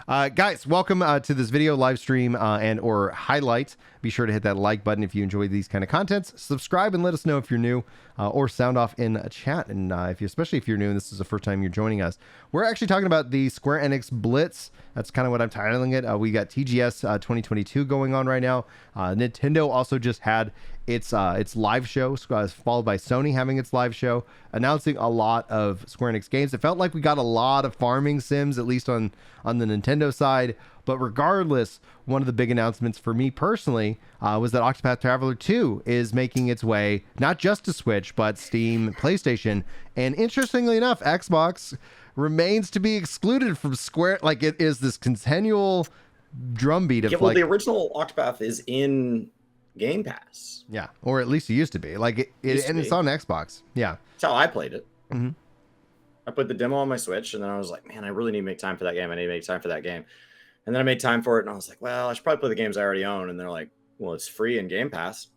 Guys, welcome to this video live stream and or highlight. Be sure to hit that like button if you enjoy these kind of contents. Subscribe and let us know if you're new, or sound off in a chat. And especially if you're new and this is the first time you're joining us, we're actually talking about the Square-Enix Blitz. That's kind of what I'm titling it. We got TGS 2022 going on right now. Nintendo also just had its live show, followed by Sony having its live show, announcing a lot of Square Enix games. It felt like we got a lot of farming sims, at least on the Nintendo side. But regardless, one of the big announcements for me personally was that Octopath Traveler 2 is making its way not just to Switch, but Steam, PlayStation, and interestingly enough, Xbox remains to be excluded from Square. Like, it is this continual drumbeat of the original Octopath is in Game Pass. Yeah, or at least it used to be. Like it's on Xbox. Yeah, that's how I played it. Mm-hmm. I put the demo on my Switch, and then I was like, man, I really need to make time for that game. I need to make time for that game. And then I made time for it, and I was like, well, I should probably play the games I already own. And they're like, well, it's free in Game Pass.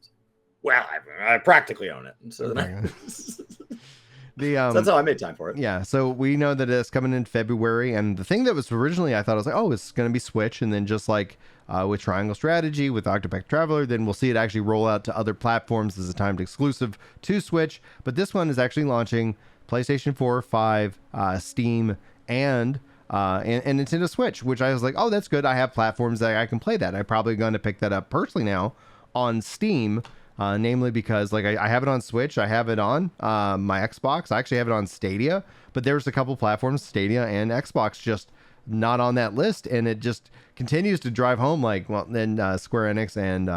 Well, I practically own it. And so then so that's how I made time for it. Yeah, so we know that it's coming in February, and the thing that was originally, I thought, I was like, oh, it's going to be Switch, and then just like with Triangle Strategy, with Octopath Traveler, then we'll see it actually roll out to other platforms as a timed exclusive to Switch. But this one is actually launching PlayStation 4, 5, Steam, and Nintendo Switch, which I was like, oh, that's good. I have platforms that I can play that. I'm probably going to pick that up personally now on Steam. Namely because like I have it on Switch, I have it on my Xbox, I actually have it on Stadia, but there's a couple platforms, Stadia and Xbox, just not on that list, and it just continues to drive home like, well, then Square Enix and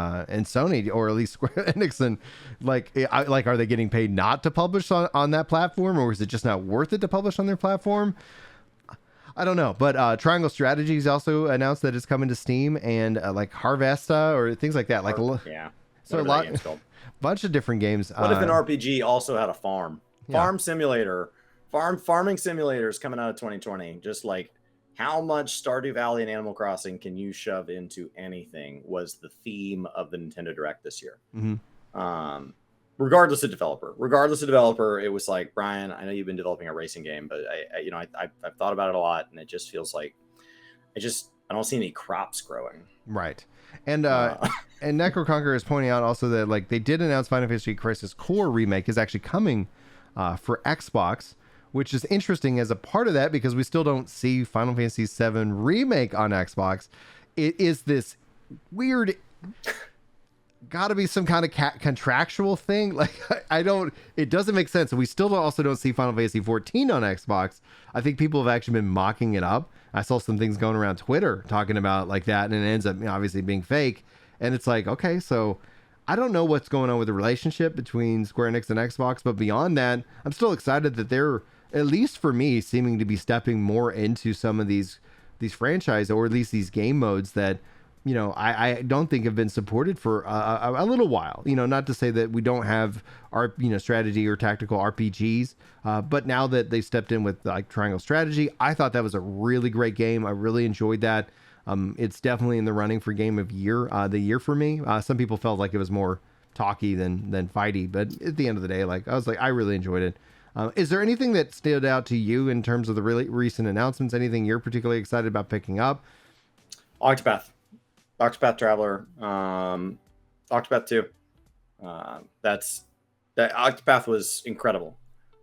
Sony, or at least Square Enix, and are they getting paid not to publish on that platform, or is it just not worth it to publish on their platform? I don't know, but Triangle Strategies also announced that it's coming to Steam, and like Harvesta or things like that, yeah. So a bunch of different games. What if an RPG also had a farm? Farm simulator, farming simulators coming out of 2020. Just like, how much Stardew Valley and Animal Crossing can you shove into anything was the theme of the Nintendo Direct this year. Mm-hmm. Regardless of developer, it was like, Brian, I know you've been developing a racing game, but I've thought about it a lot, and it just feels like I don't see any crops growing. Right. And Necroconquer is pointing out also that like they did announce Final Fantasy Crisis Core remake is actually coming for Xbox, which is interesting as a part of that because we still don't see Final Fantasy VII remake on Xbox. It is this weird, gotta be some kind of contractual thing. Like it doesn't make sense. And we still also don't see Final Fantasy 14 on Xbox. I think people have actually been mocking it up. I saw some things going around Twitter talking about like that, and it ends up obviously being fake. And it's like, okay, so I don't know what's going on with the relationship between Square Enix and Xbox, but beyond that, I'm still excited that they're, at least for me, seeming to be stepping more into some of these franchise, or at least these game modes that, you know, I don't think have been supported for a little while. You know, not to say that we don't have our, strategy or tactical RPGs, but now that they stepped in with like Triangle Strategy, I thought that was a really great game. I really enjoyed that. It's definitely in the running for game of the year for me. Some people felt like it was more talky than fighty, but at the end of the day, like I was like, I really enjoyed it. Is there anything that stood out to you in terms of the really recent announcements? Anything you're particularly excited about picking up? Octopath Traveler, Octopath 2. That Octopath was incredible.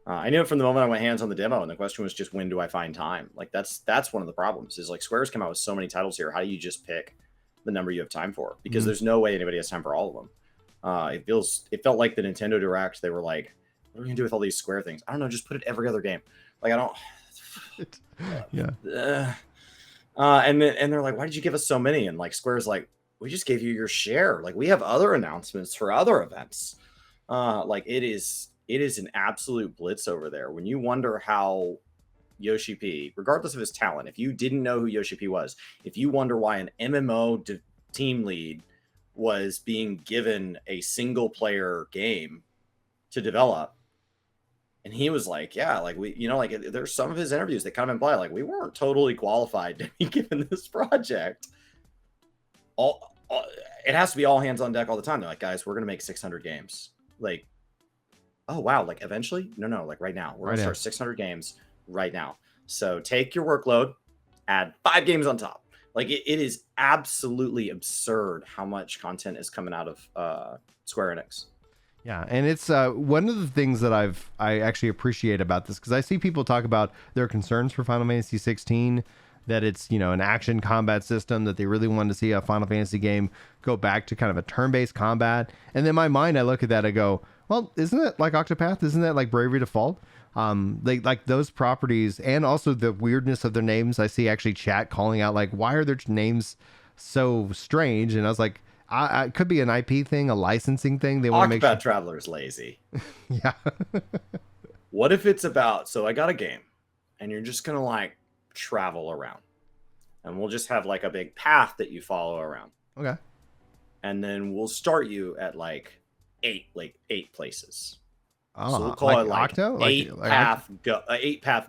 I knew it from the moment I went hands on the demo, and the question was just, when do I find time? Like that's one of the problems is like Square's come out with so many titles here. How do you just pick the number you have time for? Because there's no way anybody has time for all of them. It felt like the Nintendo Direct. They were like, what are we gonna do with all these Square things? I don't know. Just put it every other game. Like I don't. Yeah. And they're like, why did you give us so many? And like Square's like, we just gave you your share. Like we have other announcements for other events. Like it is an absolute blitz over there. When you wonder how Yoshi P, regardless of his talent, if you didn't know who Yoshi P was, if you wonder why an MMO team lead was being given a single player game to develop, and he was like, yeah, like there's some of his interviews that kind of imply like we weren't totally qualified to be given this project. It has to be all hands on deck all the time. They're like, guys, we're going to make 600 games. Like, oh, wow. Like eventually? No, like right now. We're going to start 600 games right now. So take your workload, add 5 games on top. Like it is absolutely absurd how much content is coming out of Square Enix. Yeah, and it's one of the things that I actually appreciate about this, because I see people talk about their concerns for Final Fantasy 16, that it's, an action combat system, that they really want to see a Final Fantasy game go back to kind of a turn-based combat. And in my mind, I look at that, I go, well, isn't it like Octopath? Isn't that like Bravely Default? Like those properties, and also the weirdness of their names. I see actually chat calling out like, why are their names so strange? And I was like, it could be an IP thing, a licensing thing. They want to make sure. Traveler's lazy. Yeah. What if it's about, so I got a game and you're just going to like travel around, and we'll just have like a big path that you follow around. Okay. And then we'll start you at like eight places. Oh, so we'll call it like Octo? eight path going.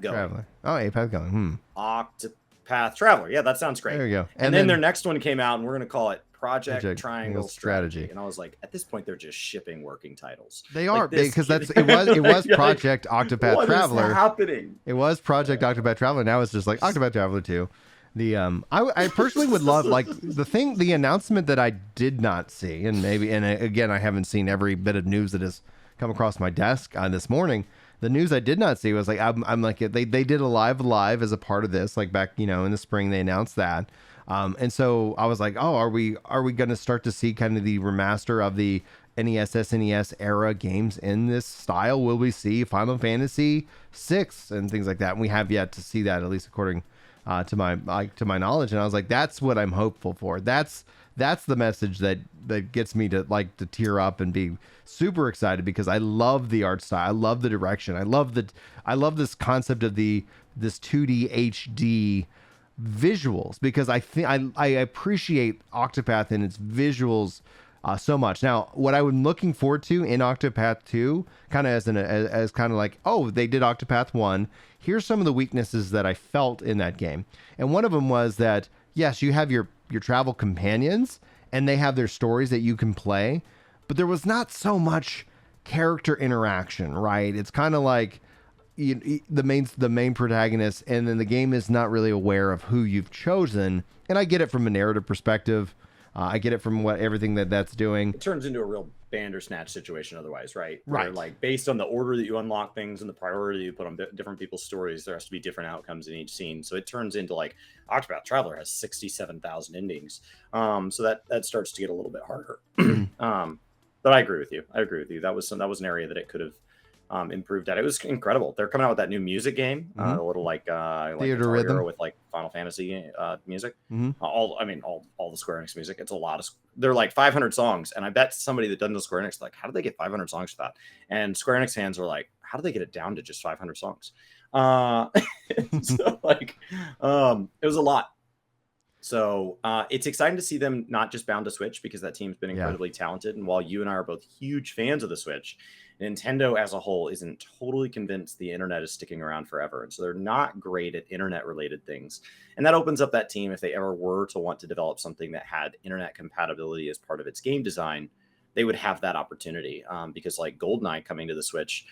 Traveler. Oh, 8 path going. Octopath Traveler. Yeah, that sounds great. There you go. And then their next one came out, and we're going to call it Project Triangle Strategy. And I was like, at this point, they're just shipping working titles. They are, because it was Project Octopath Traveler. What is happening? It was Project Octopath Traveler. Now it's just like Octopath Traveler 2. I personally would love, like, the announcement that I did not see, and again, I haven't seen every bit of news that has come across my desk this morning. The news I did not see was like, I'm like, they did a live as a part of this, like back, in the spring, they announced that. And so I was like, oh, are we going to start to see kind of the remaster of the NES, SNES era games in this style? Will we see Final Fantasy VI and things like that? And we have yet to see that, at least according to my knowledge. And I was like, that's what I'm hopeful for. That's the message that gets me to tear up and be super excited, because I love the art style. I love the direction. I love this concept of this 2D HD visuals, because I appreciate Octopath and its visuals so much. Now, what I'm looking forward to in Octopath 2, kind of as kind of like, oh, they did Octopath 1. Here's some of the weaknesses that I felt in that game. And one of them was that, yes, you have your travel companions, and they have their stories that you can play, but there was not so much character interaction, right? It's kind of like the main protagonist, and then the game is not really aware of who you've chosen. And I get it from a narrative perspective. I get it from everything that's doing. It turns into a real Bandersnatch situation otherwise, right? Right. Where, like, based on the order that you unlock things and the priority you put on different people's stories, there has to be different outcomes in each scene. So it turns into, like, Octopath Traveler has 67,000 endings. So that starts to get a little bit harder. But I agree with you. That was an area that it could have improved at. It was incredible. They're coming out with that new music game, a little like Theater Rhythm with like Final Fantasy music. Mm-hmm. All the Square Enix music. It's a lot of. They're like 500 songs, and I bet somebody that doesn't know Square Enix, like, how do they get 500 songs for that? And Square Enix fans are like, how do they get it down to just 500 songs? So like, it was a lot. So it's exciting to see them not just bound to Switch, because that team's been incredibly talented. And while you and I are both huge fans of the Switch, Nintendo as a whole isn't totally convinced the internet is sticking around forever. And so they're not great at internet related things. And that opens up that team, if they ever were to want to develop something that had internet compatibility as part of its game design, they would have that opportunity. Because like GoldenEye coming to the Switch,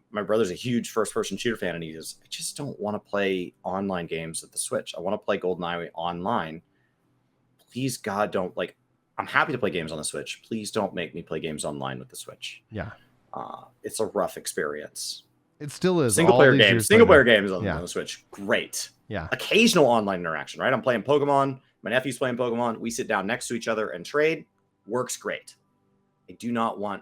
my brother's a huge first-person shooter fan, and he goes, I just don't want to play online games with the Switch. I want to play GoldenEye online. Please, God, don't, like, I'm happy to play games on the Switch. Please don't make me play games online with the Switch. Yeah. It's a rough experience. It still is. Single-player games on the Switch, great. Yeah. Occasional online interaction, right? I'm playing Pokemon. My nephew's playing Pokemon. We sit down next to each other and trade. Works great. I do not want,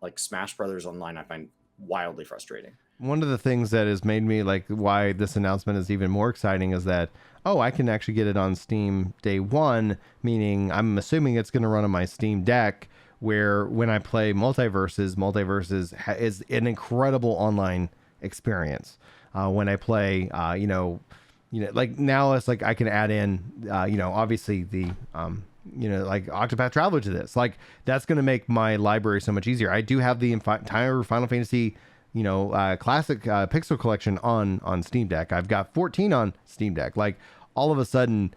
like, Smash Brothers online. I find wildly frustrating. One of the things that has made me like why this announcement is even more exciting is that, oh, I can actually get it on Steam day one, meaning I'm assuming it's going to run on my Steam Deck, where when I play Multiverses is an incredible online experience. When I play, like now it's like I can add in, obviously the, like Octopath Traveler to this. Like, that's going to make my library so much easier. I do have the entire Final Fantasy, classic pixel collection on Steam Deck. I've got 14 on Steam Deck. Like, all of a sudden,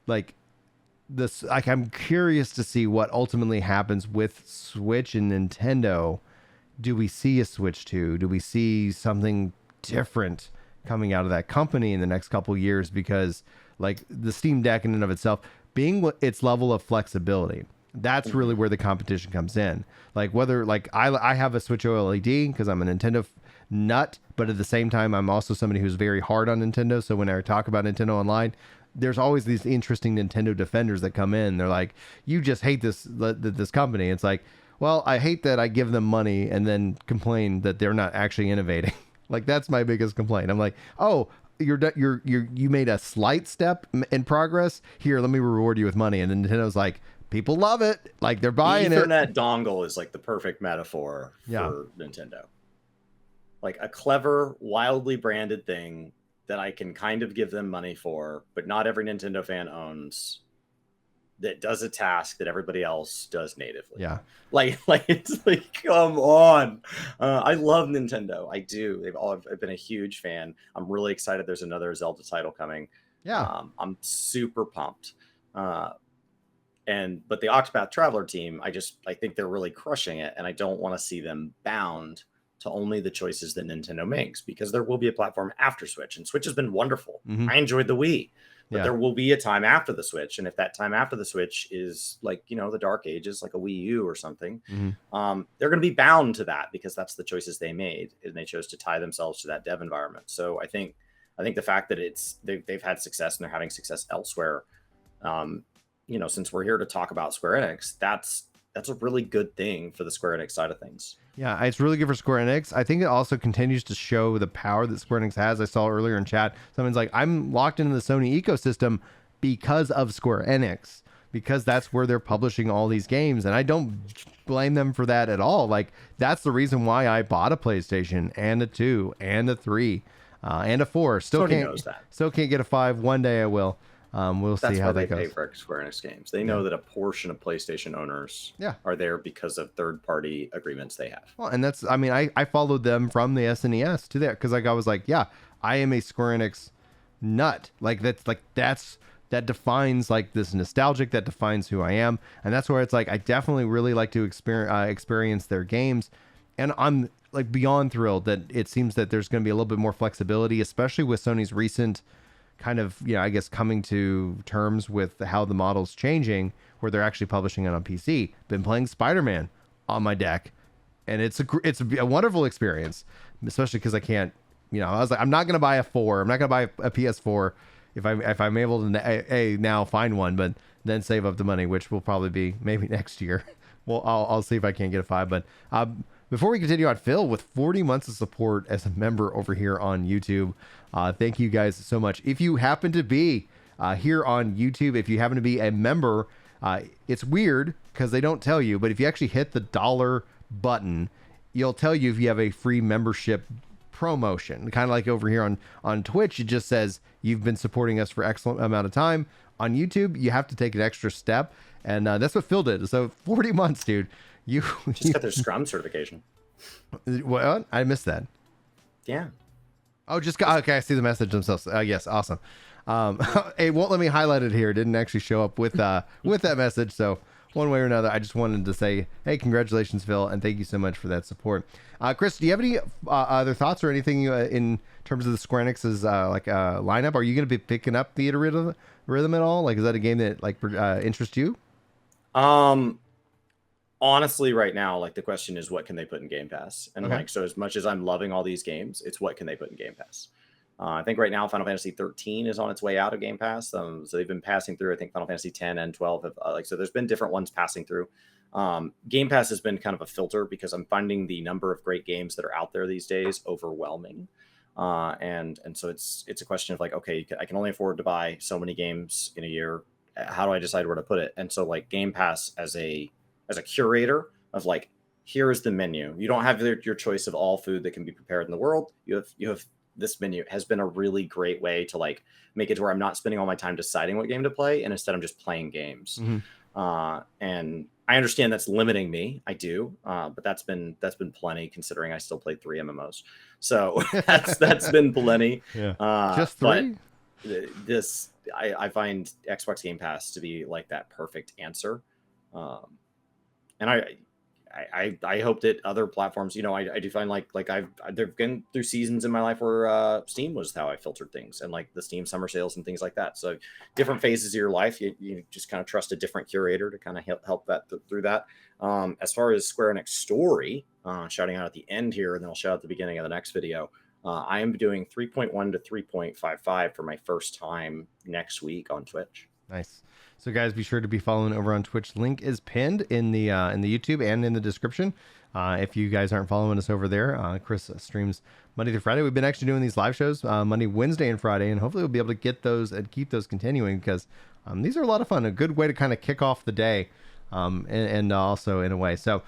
like, this, like, I'm curious to see what ultimately happens with Switch and Nintendo. Do we see a Switch 2? Do we see something different coming out of that company in the next couple years? Because like the Steam Deck in and of itself being its level of flexibility. That's really where the competition comes in. Like whether like I have a Switch OLED because I'm a Nintendo nut, but at the same time I'm also somebody who's very hard on Nintendo. So when I talk about Nintendo online, there's always these interesting Nintendo defenders that come in. They're like, you just hate this company. It's like, well, I hate that I give them money and then complain that they're not actually innovating. Like that's my biggest complaint. I'm like, oh, you made a slight step in progress. Here, let me reward you with money. And then Nintendo's like, people love it. Like they're buying the it. Ethernet dongle is like the perfect metaphor for Nintendo. Like a clever, wildly branded thing that I can kind of give them money for, but not every Nintendo fan owns, that does a task that everybody else does natively. Yeah. Like it's like, come on. I love Nintendo. I do. I've been a huge fan. I'm really excited there's another Zelda title coming. Yeah. I'm super pumped. But the Octopath Traveler team, I think they're really crushing it, and I don't want to see them bound to only the choices that Nintendo makes, because there will be a platform after Switch, and Switch has been wonderful. I enjoyed the Wii, but there will be a time after the Switch, and if that time after the Switch is like, the dark ages, like a Wii U or something, they're going to be bound to that because that's the choices they made, and they chose to tie themselves to that dev environment. So I think the fact that they've had success and they're having success elsewhere, since we're here to talk about Square-Enix, that's a really good thing for the Square-Enix side of things. Yeah, it's really good for Square-Enix. I think it also continues to show the power that Square-Enix has. I saw earlier in chat, someone's like, I'm locked into the Sony ecosystem because of Square-Enix, because that's where they're publishing all these games. And I don't blame them for that at all. Like, that's the reason why I bought a PlayStation and a 2 and a 3 and a 4. Still can't get a 5. One day I will. We'll see how that goes. That's why they pay for Square Enix games. They know that a portion of PlayStation owners are there because of third-party agreements they have. Well, and that's, I mean, I followed them from the SNES to there because I was like, yeah, I am a Square Enix nut. That defines like this nostalgic, that defines who I am. And that's where it's like, I definitely really like to experience their games. And I'm like beyond thrilled that it seems that there's going to be a little bit more flexibility, especially with Sony's recent kind of, I guess coming to terms with how the model's changing, where they're actually publishing it on PC. Been playing Spider-Man on my deck, and it's a wonderful experience, especially because I can't, I was like, I'm not going to buy a 4. I'm not going to buy a PS4 if I'm able to now find one, but then save up the money, which will probably be maybe next year. Well, I'll see if I can get a 5, but before we continue on, Phil, with 40 months of support as a member over here on YouTube, thank you guys so much. If you happen to be here on YouTube, if you happen to be a member, it's weird because they don't tell you, but if you actually hit the dollar button, you'll tell you if you have a free membership promotion. Kind of like over here on Twitch, it just says you've been supporting us for excellent amount of time. On YouTube, you have to take an extra step, and that's what Phil did. So 40 months, dude. You just got their Scrum certification. What? I missed that. Yeah. Oh, just got, okay. I see the message themselves. Yes, awesome. It won't let me highlight it here. It didn't actually show up with that message. So one way or another, I just wanted to say, hey, congratulations, Phil, and thank you so much for that support. Chris, do you have any other thoughts or anything in terms of the Square Enix's lineup? Are you going to be picking up the rhythm at all? Like, is that a game that interests you? Honestly, right now, like the question is, what can they put in Game Pass? And so as much as I'm loving all these games, it's what can they put in Game Pass? I think right now Final Fantasy 13 is on its way out of Game Pass. So they've been passing through. I think Final Fantasy 10 and 12 have so there's been different ones passing through. Game Pass has been kind of a filter because I'm finding the number of great games that are out there these days overwhelming. And so it's a question of like, okay, I can only afford to buy so many games in a year. How do I decide where to put it? And so like Game Pass as a curator of like, here is the menu. You don't have your choice of all food that can be prepared in the world. You have this menu has been a really great way to like make it to where I'm not spending all my time deciding what game to play, and instead I'm just playing games. And I understand that's limiting me. I do, but that's been plenty considering I still play 3 MMOs. So that's been plenty. Yeah, just 3. I find Xbox Game Pass to be like that perfect answer. And I hope that other platforms, you know, I do find like there've been through seasons in my life where Steam was how I filtered things, and like the Steam summer sales and things like that. So different phases of your life, you just kind of trust a different curator to kind of help that through that. As far as Square Enix story, shouting out at the end here, and then I'll shout out at the beginning of the next video. I am doing 3.1 to 3.55 for my first time next week on Twitch. Nice. So guys, be sure to be following over on Twitch. Link is pinned in the YouTube and in the description. If you guys aren't following us over there, Chris streams Monday through Friday. We've been actually doing these live shows Monday, Wednesday, and Friday, and hopefully we'll be able to get those and keep those continuing, because these are a lot of fun. A good way to kind of kick off the day, and also in a way. So